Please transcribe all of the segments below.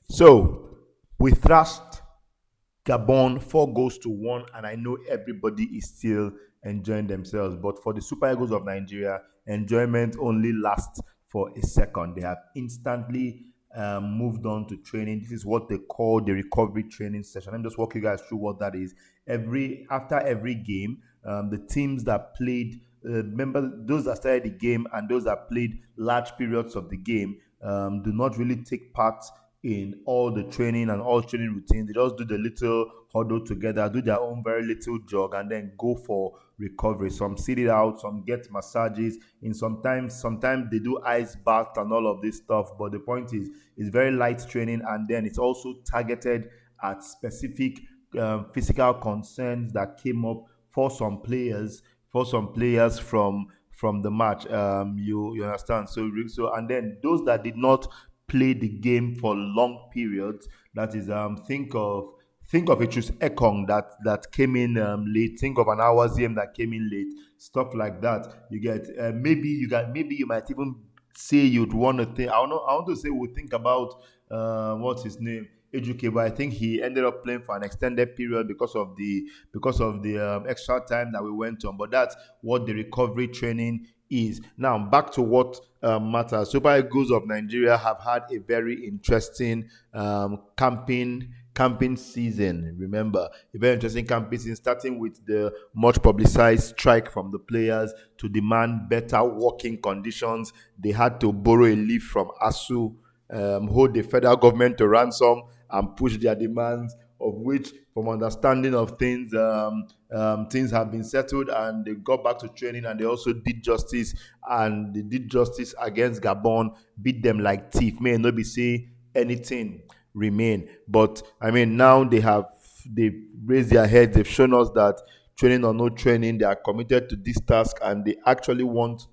So we thrashed Gabon 4 goals to 1, and I know everybody is still enjoying themselves. But for the Super Eagles of Nigeria, enjoyment only lasts for a second. They have instantly moved on to training. This is what they call the recovery training session. Let me just walk you guys through what that is. After every game, the teams that played, remember those that started the game and those that played large periods of the game, do not really take part in all the training and all training routines. They just do the little huddle together, do their own very little jog, and then go for recovery. Some sit it out, some get massages. In sometimes they do ice bath and all of this stuff. But the point is, it's very light training, and then it's also targeted at specific physical concerns that came up for some players, from the match. You understand? So and then those that did not play the game for long periods. That is, think of a Chus Ekong that came in late. Think of an Awaziem that came in late. Stuff like that. You get maybe you might even say you'd want to think. I want to say we think about what's his name. Ejuke, but I think he ended up playing for an extended period because of the extra time that we went on. But that's what the recovery training is. Now back to what matters. Super Eagles of Nigeria have had a very interesting camping season. Remember, a very interesting camping season, starting with the much publicized strike from the players to demand better working conditions. They had to borrow a leaf from ASU, hold the federal government to ransom, and push their demands, of which, from understanding of things, things have been settled, and they got back to training, and they also did justice, and they did justice against Gabon, beat them like thief. May not be say anything remain, but I mean now they raised their heads. They've shown us that training or no training, they are committed to this task, and they actually want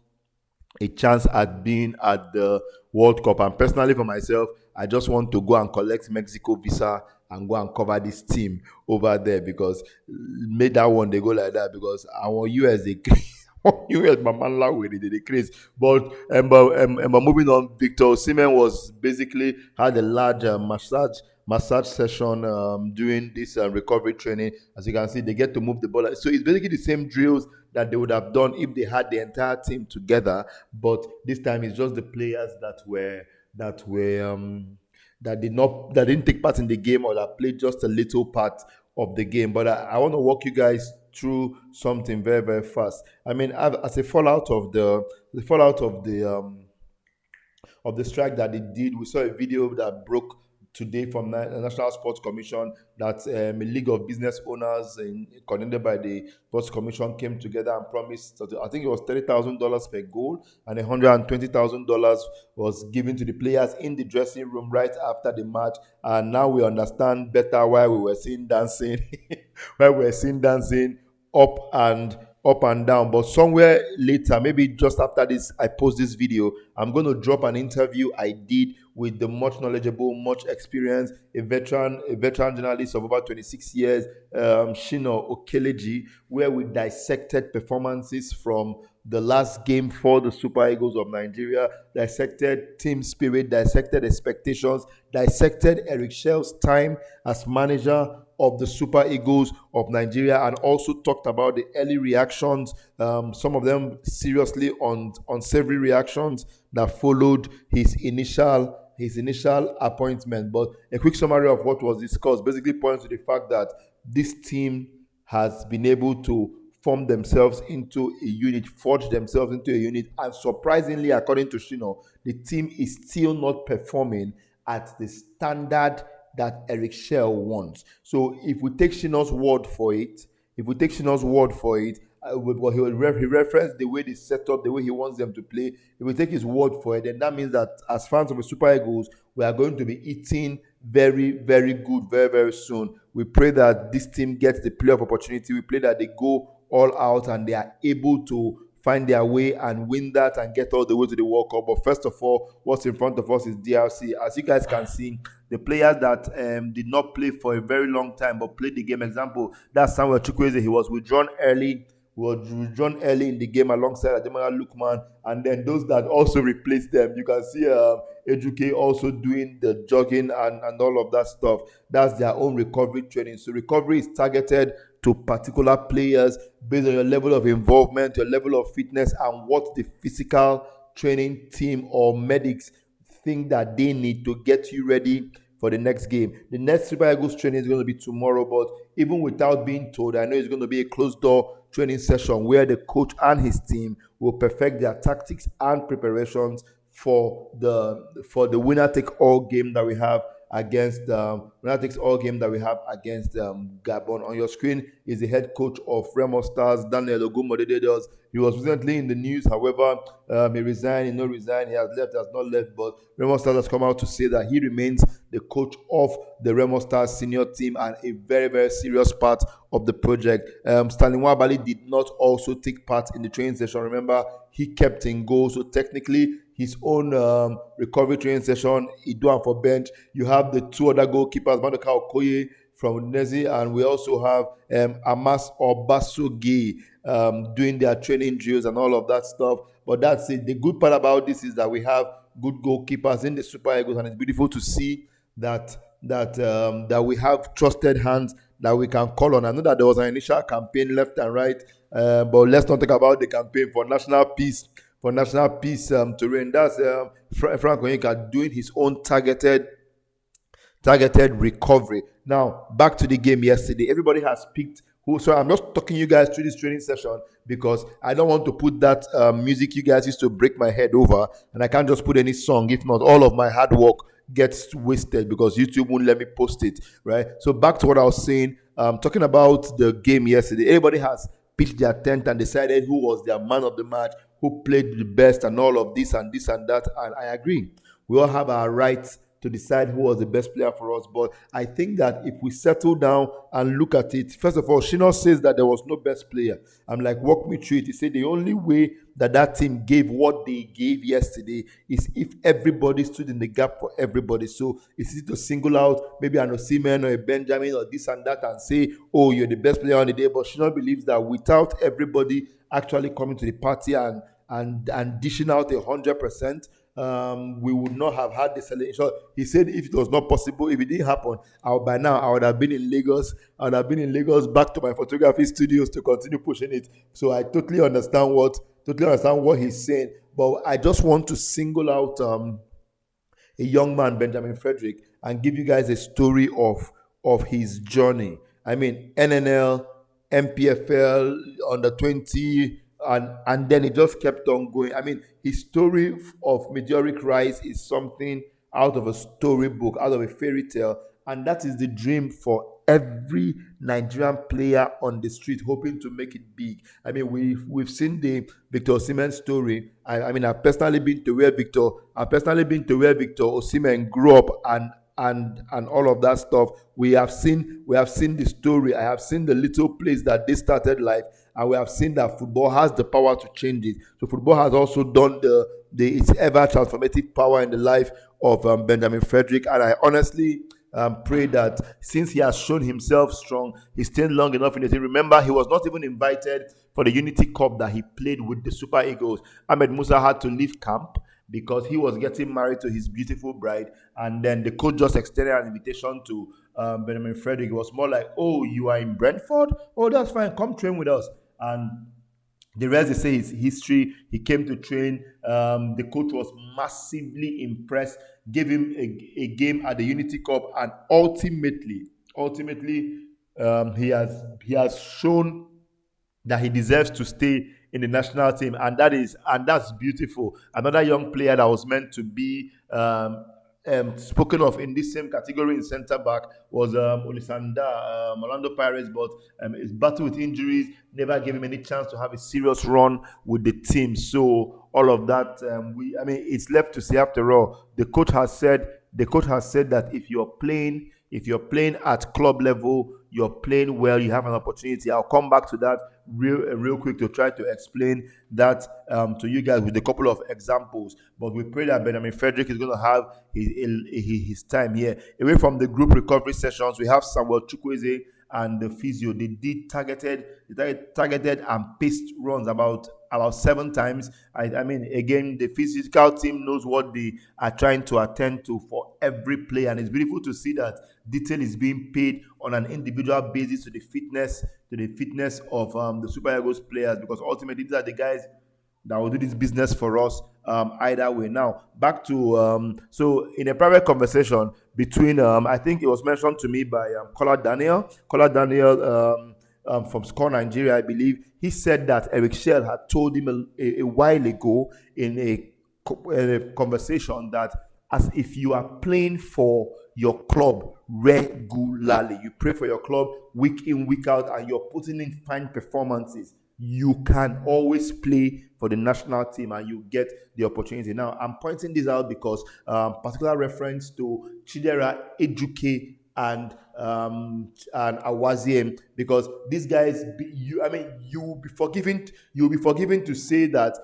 a chance at being at the World Cup. And personally, for myself, I just want to go and collect Mexico visa and go and cover this team over there, because made that one they go like that, because our US they US Mamanla with it, they craze. But moving on, Victor Osimhen was basically had a large massage session during this recovery training. As you can see, they get to move the ball. So it's basically the same drills that they would have done if they had the entire team together. But this time it's just the players that didn't take part in the game, or that played just a little part of the game. But I want to walk you guys through something very, very fast. I mean, as a fallout of the strike that they did, we saw a video that broke today from the National Sports Commission that a League of Business Owners, coordinated by the Sports Commission, came together and promised, I think it was $30,000 per goal, and $120,000 was given to the players in the dressing room right after the match. And now we understand better why we were seeing dancing, why we were seeing dancing up and down. But somewhere later, maybe just after this, I post this video, I'm going to drop an interview I did with the much knowledgeable, much experienced, a veteran journalist of over 26 years, Shino Okeleji, where we dissected performances from the last game for the Super Eagles of Nigeria, dissected team spirit, dissected expectations, dissected Eric Shell's time as manager of the Super Eagles of Nigeria, and also talked about the early reactions, some of them seriously unsavory reactions that followed his initial appointment. But a quick summary of what was discussed basically points to the fact that this team has been able to form themselves into a unit, forge themselves into a unit, and surprisingly, according to Shino, the team is still not performing at the standard that Eric Shell wants. So if we take Shino's word for it, well, he referenced the way they set up, the way he wants them to play. If we take his word for it, then that means that as fans of the Super Eagles, we are going to be eating very, very good very, very soon. We pray that this team gets the playoff opportunity. We pray that they go all out and they are able to find their way and win that and get all the way to the World Cup. But first of all, what's in front of us is DRC. As you guys can see, the players that did not play for a very long time but played the game. Example, that's Samuel Chukwueze. He was withdrawn early was withdrawn early in the game alongside Ademola Lookman, and then those that also replaced them. You can see Ejuke also doing the jogging and all of that stuff. That's their own recovery training. So recovery is targeted to particular players based on your level of involvement, your level of fitness, and what the physical training team or medics think that they need to get you ready for the next game. The next Super Eagles training is going to be tomorrow, but even without being told, I know it's going to be a closed door training session where the coach and his team will perfect their tactics and preparations for the winner take all game that we have against Gabon. On your screen is the head coach of Remo Stars, Daniel Ogunmodede. He was recently in the news. However, he resigned, he no resigned, he has left, has not left. But Remo Stars has come out to say that he remains the coach of the Remo Stars senior team and a very, very serious part of the project. Stanley Nwabali did not also take part in the training session. Remember, he kept in goal. So technically, his own recovery training session, he do it for bench. You have the two other goalkeepers, Maduka Okoye from Udinese, and we also have Amas Obasogi doing their training drills and all of that stuff. But that's it. The good part about this is that we have good goalkeepers in the Super Eagles, and it's beautiful to see that we have trusted hands that we can call on. I know that there was an initial campaign left and right, but let's not talk about the campaign for national peace. To reign. That's Frank Onyeka doing his own targeted recovery. Now, back to the game yesterday. Everybody has picked who. So I'm just talking you guys through this training session because I don't want to put that music you guys used to break my head over, and I can't just put any song. If not, all of my hard work gets wasted because YouTube won't let me post it, right? So back to what I was saying, talking about the game yesterday. Everybody has pitched their tent and decided who was their man of the match, who played the best, and all of this and that. And I agree. We all have our rights to decide who was the best player for us. But I think that if we settle down and look at it, first of all, Shino says that there was no best player. I'm like, walk me through it. He said the only way that team gave what they gave yesterday is if everybody stood in the gap for everybody. So it's easy to single out maybe an Osimhen or a Benjamin or this and that and say, oh, you're the best player on the day. But Shino believes that without everybody actually coming to the party and dishing out 100%, we would not have had this celebration. He said if it was not possible, if it didn't happen, by now I would have been in Lagos. I would have been in Lagos back to my photography studios to continue pushing it. So I totally understand what he's saying. But I just want to single out a young man, Benjamin Frederick, and give you guys a story of his journey. I mean, NNL, MPFL, under 20, and then it just kept on going. I mean, his story of meteoric rise is something out of a storybook, out of a fairy tale, and that is the dream for every Nigerian player on the street hoping to make it big. I mean, we've seen the Victor Osimhen story. I mean, I've personally been to where Victor Osimhen grew up and all of that stuff. We have seen the story. I have seen the little place that they started life, and we have seen that football has the power to change it. So football has also done its ever transformative power in the life of Benjamin Frederick, and I honestly pray that since he has shown himself strong, he stayed long enough in the team. Remember, he was not even invited for the Unity Cup that he played with the Super Eagles. Ahmed Musa had to leave camp because he was getting married to his beautiful bride, and then the coach just extended an invitation to Benjamin Frederick. It was more like, oh, you are in Brentford? Oh, that's fine, come train with us. And the rest, they say, is history. He came to train. The coach was massively impressed, gave him a game at the Unity Cup, and ultimately, he has shown that he deserves to stay in the national team, and that's beautiful. Another young player that was meant to be spoken of in this same category in centre back was Olisanda, Orlando Pirates, but his battle with injuries never gave him any chance to have a serious run with the team. So all of that, it's left to see. After all, the coach has said that if you're playing at club level, you're playing well, you have an opportunity. I'll come back to that real quick to try to explain that to you guys with a couple of examples. But we pray that Benjamin Frederick is going to have his time here. Away from the group recovery sessions, we have Samuel Chukwueze and the physio. They did targeted and paced runs about 7 times. I mean, again, the physical team knows what they are trying to attend to for every play, and it's beautiful to see that detail is being paid on an individual basis to the fitness of the Super Eagles players, because ultimately these are the guys that will do this business for us either way. Now, back to so in a private conversation between I think it was mentioned to me by Kola Daniel from Score Nigeria, I believe. He said that Eric Shell had told him a while ago in a conversation that as if you are playing for your club regularly, you pray for your club week in, week out, and you're putting in fine performances, you can always play for the national team and you get the opportunity. Now, I'm pointing this out because particular reference to Chidera Ejuke and Awaziem, because these guys, you'll be forgiven to say that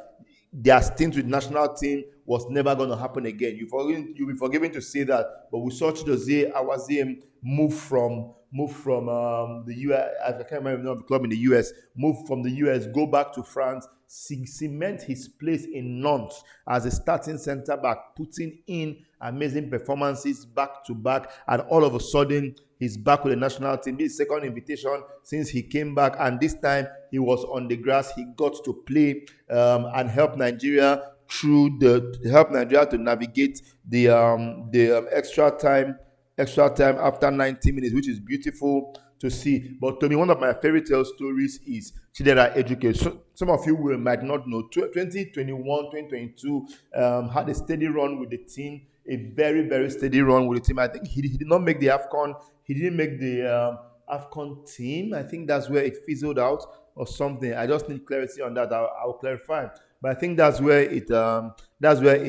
their stint with national team was never going to happen again. You'll be forgiven to say that, but we saw Chidozie Awaziem move from the US. I can't remember the name of the club in the US. Move from the US, go back to France, cement his place in Nantes as a starting centre back, putting in amazing performances back to back, and all of a sudden he's back with the national team. This is his second invitation since he came back, and this time he was on the grass. He got to play and help Nigeria to navigate the extra time after 90 minutes, which is beautiful to see. But to me, one of my fairy tale stories is Chidera Ejuke. So, some of you might not know, 2021, 2022 had a steady run with the team, a very, very steady run with the team. I think he did not make the AFCON. He didn't make the AFCON team. I think that's where it fizzled out or something. I just need clarity on that. I'll clarify. But I think that's where it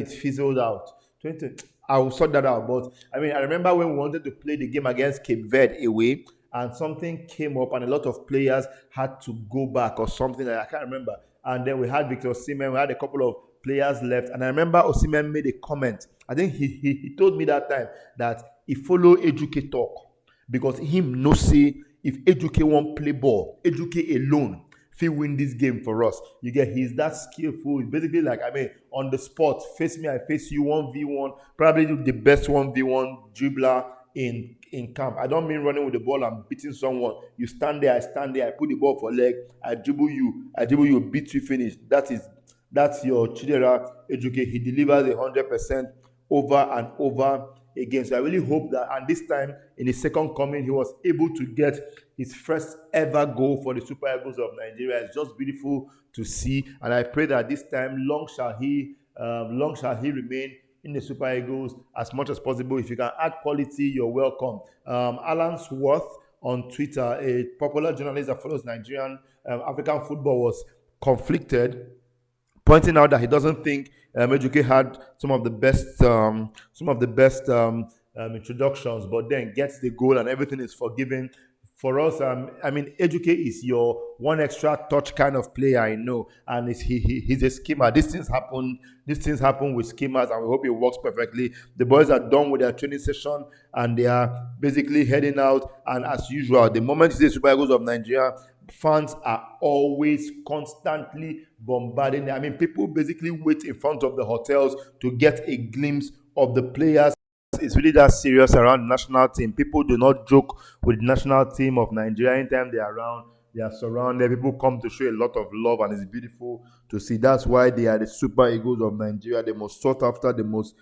fizzled out. 20, I will sort that out. But I mean, I remember when we wanted to play the game against Cape Verde away, and something came up, and a lot of players had to go back or something. I can't remember. And then we had Victor Osimhen. We had a couple of players left, and I remember Osimhen made a comment. I think he told me that time that he follow Ejuke talk, because him no say if Ejuke won't play ball, Ejuke alone he win this game for us. You get, he's that skillful. He's basically like, I mean, on the spot, face me, I face you, 1v1, probably the best 1v1 dribbler in camp. I don't mean running with the ball and beating someone. You stand there, I stand there, I put the ball for leg, I dribble you, beat you, finish. That's your Chidera Ejuke. He delivers 100% over and over again. So I really hope that, and this time in his second coming, he was able to get his first ever goal for the Super Eagles of Nigeria. It's just beautiful to see, and I pray that this time, long shall he remain in the Super Eagles as much as possible. If you can add quality, you're welcome. Alan Swarth on Twitter, a popular journalist that follows Nigerian African football, was conflicted, pointing out that he doesn't think Ejuke had some of the best introductions, but then gets the goal and everything is forgiven. For us, I mean, Ejuke is your one extra touch kind of player, I know, and he's a schemer. These things happen with schemers, and we hope it works perfectly. The boys are done with their training session, and they are basically heading out. And as usual, the moment you say Super Eagles of Nigeria, fans are always constantly bombarding. I mean, people basically wait in front of the hotels to get a glimpse of the players. It's really that serious around the national team. People do not joke with the national team of Nigeria. Anytime they are around, they are surrounded. People come to show a lot of love, and it's beautiful to see. That's why they are the Super Eagles of Nigeria, the most sought after, the most,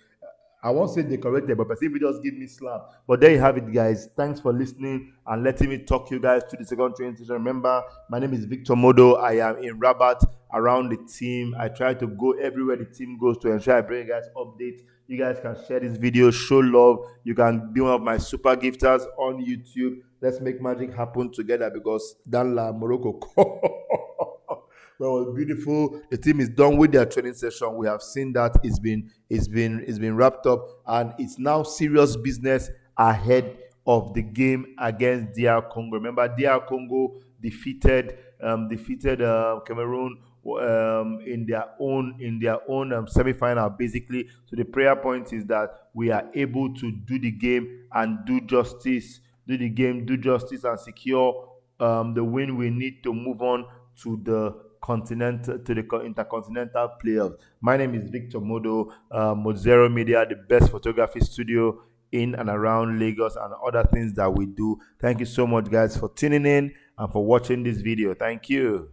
I won't say decorated, but if it just give me slap. But there you have it, guys. Thanks for listening and letting me talk you guys to the second training session. Remember, my name is Victor Modo. I am in Rabat around the team. I try to go everywhere the team goes to ensure I bring you guys updates. You guys can share this video, show love. You can be one of my super gifters on YouTube. Let's make magic happen together, because Danla Morocco. Well, it was beautiful. The team is done with their training session. We have seen that it's been wrapped up, and it's now serious business ahead of the game against DR Congo. Remember, DR Congo defeated Cameroon in their own semi-final, basically. So the prayer point is that we are able to do the game and do justice do the game, do justice, and secure the win we need to move on to the intercontinental playoffs. My name is Victor Modo, Mozero Media, the best photography studio in and around Lagos, and other things that we do. Thank you so much, guys, for tuning in and for watching this video. Thank you.